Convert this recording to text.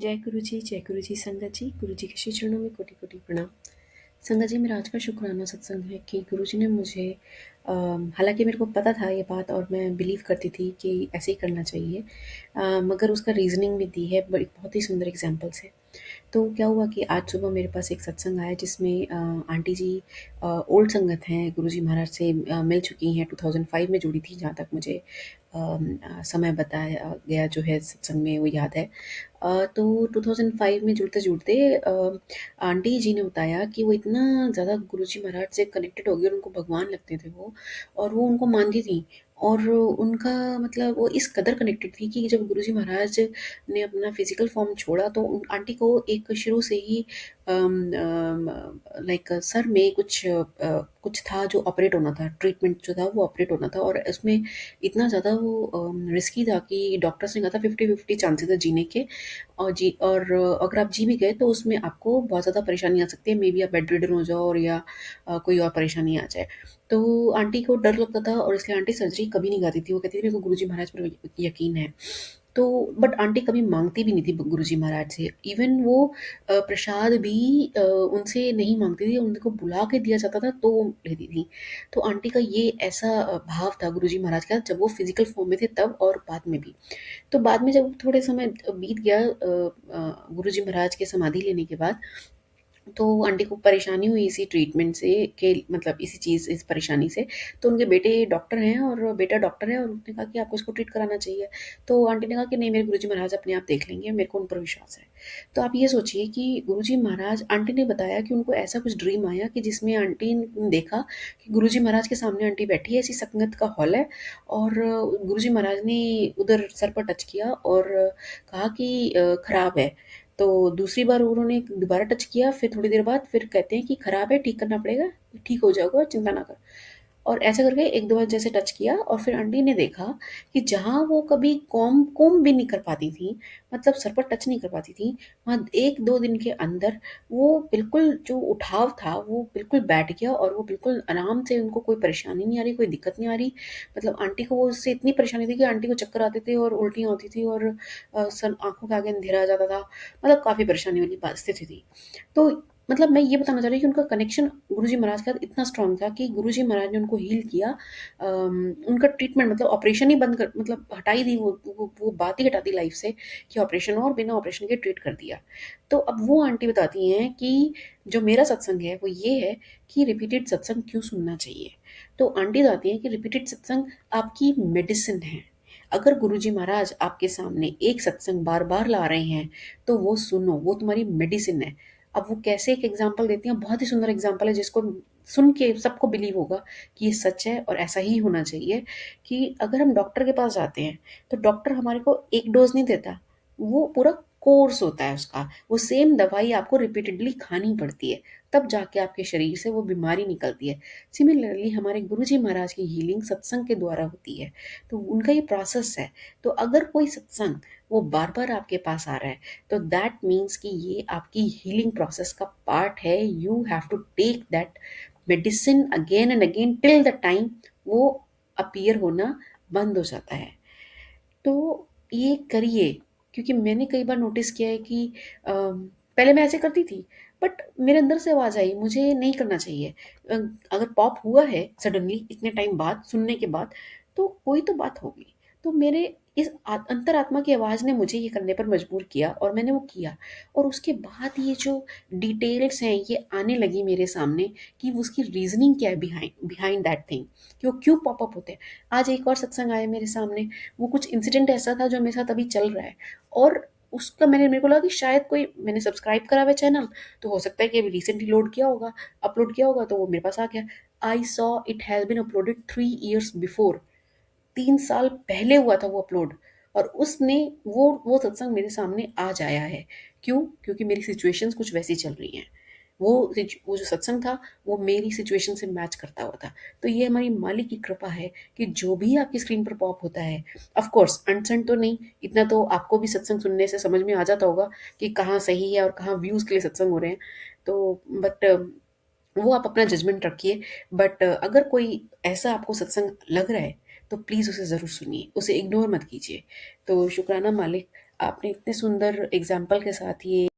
जय गुरु जी संगत जी। गुरु जी के श्री चरणों में कोटि कोटि प्रणाम। संगत जी, मेरा आज का शुक्राना सत्संग है कि गुरु जी ने मुझे हालांकि मेरे को पता था ये बात और मैं बिलीव करती थी कि ऐसे ही करना चाहिए, मगर उसका रीजनिंग भी दी है, बड़ी बहुत ही सुंदर एग्जाम्पल्स है। तो क्या हुआ कि आज सुबह मेरे पास एक सत्संग आया जिसमें आंटी जी ओल्ड संगत हैं, गुरुजी महाराज से मिल चुकी हैं, 2005 में जुड़ी थी, जहाँ तक मुझे समय बताया गया जो है सत्संग में वो याद है। तो 2005 में जुड़ते जुड़ते आंटी जी ने बताया कि वो इतना ज़्यादा गुरुजी महाराज से कनेक्टेड हो गई और उनको भगवान लगते थे वो, और वो उनको मानती थी। और उनका मतलब वो इस कदर कनेक्टेड थी कि जब गुरुजी महाराज ने अपना फिजिकल फॉर्म छोड़ा तो आंटी को एक शुरू से ही लाइक सर में कुछ था जो ऑपरेट होना था, ट्रीटमेंट जो था वो ऑपरेट होना था, और उसमें इतना ज़्यादा वो रिस्की था कि डॉक्टर्स ने कहा था 50-50 चांसेस है जीने के। और अगर आप जी भी गए तो उसमें आपको बहुत ज़्यादा परेशानी आ सकती है, मे बी आप बेड रिडन हो जाओ और या कोई और परेशानी आ जाए। तो आंटी को डर लगता था और इसलिए आंटी सर्जरी कभी नहीं कराती थी। वो कहती थी मेरे को गुरुजी महाराज पर यकीन है। तो बट आंटी कभी माँगती भी नहीं थी गुरुजी महाराज से। इवन वो प्रसाद भी उनसे नहीं माँगती थी, उनको बुला के दिया जाता था तो वो लेती थी। तो आंटी का ये ऐसा भाव था गुरुजी महाराज का, जब वो फिज़िकल फ़ॉर्म में थे तब और बाद में भी। तो बाद में जब थोड़े समय बीत गया गुरुजी महाराज के समाधि लेने के बाद, तो आंटी को परेशानी हुई इसी ट्रीटमेंट से, कि मतलब इसी चीज़ इस परेशानी से। तो उनके बेटे डॉक्टर हैं और बेटा डॉक्टर है, और उन्होंने कहा कि आपको इसको ट्रीट कराना चाहिए। तो आंटी ने कहा कि नहीं, मेरे गुरुजी महाराज अपने आप देख लेंगे, मेरे को उन पर विश्वास है। तो आप ये सोचिए कि गुरुजी महाराज, आंटी ने बताया कि उनको ऐसा कुछ ड्रीम आया कि जिसमें आंटी ने देखा कि गुरुजी महाराज के सामने आंटी बैठी है, ऐसी संगत का हॉल है, और गुरुजी महाराज ने उधर सर पर टच किया और कहा कि खराब है। तो दूसरी बार उन्होंने दोबारा टच किया, फिर थोड़ी देर बाद फिर कहते हैं कि खराब है, ठीक करना पड़ेगा, ठीक हो जाएगा, चिंता ना कर। और ऐसा करके एक दो बार जैसे टच किया, और फिर आंटी ने देखा कि जहाँ वो कभी कॉम कोम भी नहीं कर पाती थी, मतलब सर पर टच नहीं कर पाती थी, वहाँ एक दो दिन के अंदर वो बिल्कुल जो उठाव था वो बिल्कुल बैठ गया, और वो बिल्कुल आराम से, उनको कोई परेशानी नहीं आ रही, कोई दिक्कत नहीं आ रही। मतलब आंटी को वो उससे इतनी परेशानी थी कि आंटी को चक्कर आते थे और उल्टियाँ होती थी, और सर आंखों के आगे अंधेरा आ जाता था। मतलब काफ़ी परेशानी वाली बात स्थिति थी। तो मतलब मैं ये बताना चाह रही हूँ कि उनका कनेक्शन गुरुजी महाराज के साथ इतना स्ट्रॉन्ग था कि गुरुजी महाराज ने उनको हील किया। उनका ट्रीटमेंट मतलब ऑपरेशन ही बंद कर, मतलब हटा ही दी, वो बात ही हटा दी लाइफ से कि ऑपरेशन हो, और बिना ऑपरेशन के ट्रीट कर दिया। तो अब वो आंटी बताती हैं कि जो मेरा सत्संग है वो ये है कि रिपीटेड सत्संग क्यों सुनना चाहिए। तो आंटी बताती हैं कि रिपीटेड सत्संग आपकी मेडिसिन है। अगर गुरुजी महाराज आपके सामने एक सत्संग बार बार ला रहे हैं तो वो सुनो, वो तुम्हारी मेडिसिन है। अब वो कैसे, एक एग्जाम्पल देती हैं, बहुत ही सुंदर एग्जाम्पल है जिसको सुन के सबको बिलीव होगा कि ये सच है और ऐसा ही होना चाहिए। कि अगर हम डॉक्टर के पास जाते हैं तो डॉक्टर हमारे को एक डोज नहीं देता, वो पूरा कोर्स होता है उसका। वो सेम दवाई आपको रिपीटेडली खानी पड़ती है, तब जाके आपके शरीर से वो बीमारी निकलती है। सिमिलरली हमारे गुरुजी महाराज की हीलिंग सत्संग के द्वारा होती है। तो उनका ये प्रोसेस है। तो अगर कोई सत्संग वो बार बार आपके पास आ रहा है, तो दैट मीन्स कि ये आपकी हीलिंग प्रोसेस का पार्ट है। You have to take that medicine again and again till the time वो अपीयर होना बंद हो जाता है। तो ये करिए, क्योंकि मैंने कई बार नोटिस किया है कि पहले मैं ऐसे करती थी, बट मेरे अंदर से आवाज़ आई मुझे नहीं करना चाहिए। अ, अगर पॉप हुआ है सडनली इतने टाइम बाद सुनने के बाद, तो कोई तो बात होगी। तो मेरे इस अंतरात्मा की आवाज़ ने मुझे ये करने पर मजबूर किया, और मैंने वो किया। और उसके बाद ये जो डिटेल्स हैं ये आने लगी मेरे सामने कि उसकी रीजनिंग क्या है बिहाइंड बिहाइंड दैट थिंग, कि वो क्यों पॉपअप होते हैं। आज एक और सत्संग आया मेरे सामने, वो कुछ इंसिडेंट ऐसा था जो मेरे साथ अभी चल रहा है, और उसका मेरे को लगा कि शायद कोई, मैंने सब्सक्राइब करा हुआ है चैनल, तो हो सकता है कि अभी रिसेंटली लोड किया होगा, अपलोड किया होगा, तो वो मेरे पास आ गया। I saw it has been uploaded 3 years before. 3 साल पहले हुआ था वो अपलोड, और उसने वो सत्संग मेरे सामने आज आया है। क्यों? क्योंकि मेरी सिचुएशंस कुछ वैसी चल रही हैं। वो जो सत्संग था वो मेरी सिचुएशन से मैच करता हुआ था। तो ये हमारी मालिक की कृपा है कि जो भी आपकी स्क्रीन पर पॉप होता है, ऑफ कोर्स अनसेंट तो नहीं, इतना तो आपको भी सत्संग सुनने से समझ में आ जाता होगा कि कहाँ सही है और कहाँ व्यूज़ के लिए सत्संग हो रहे हैं। तो बट वो आप अपना जजमेंट रखिए। बट अगर कोई ऐसा आपको सत्संग लग रहा है तो प्लीज़ उसे ज़रूर सुनिए, उसे इग्नोर मत कीजिए। तो शुक्राना मालिक, आपने इतने सुंदर एग्ज़ाम्पल के साथ ये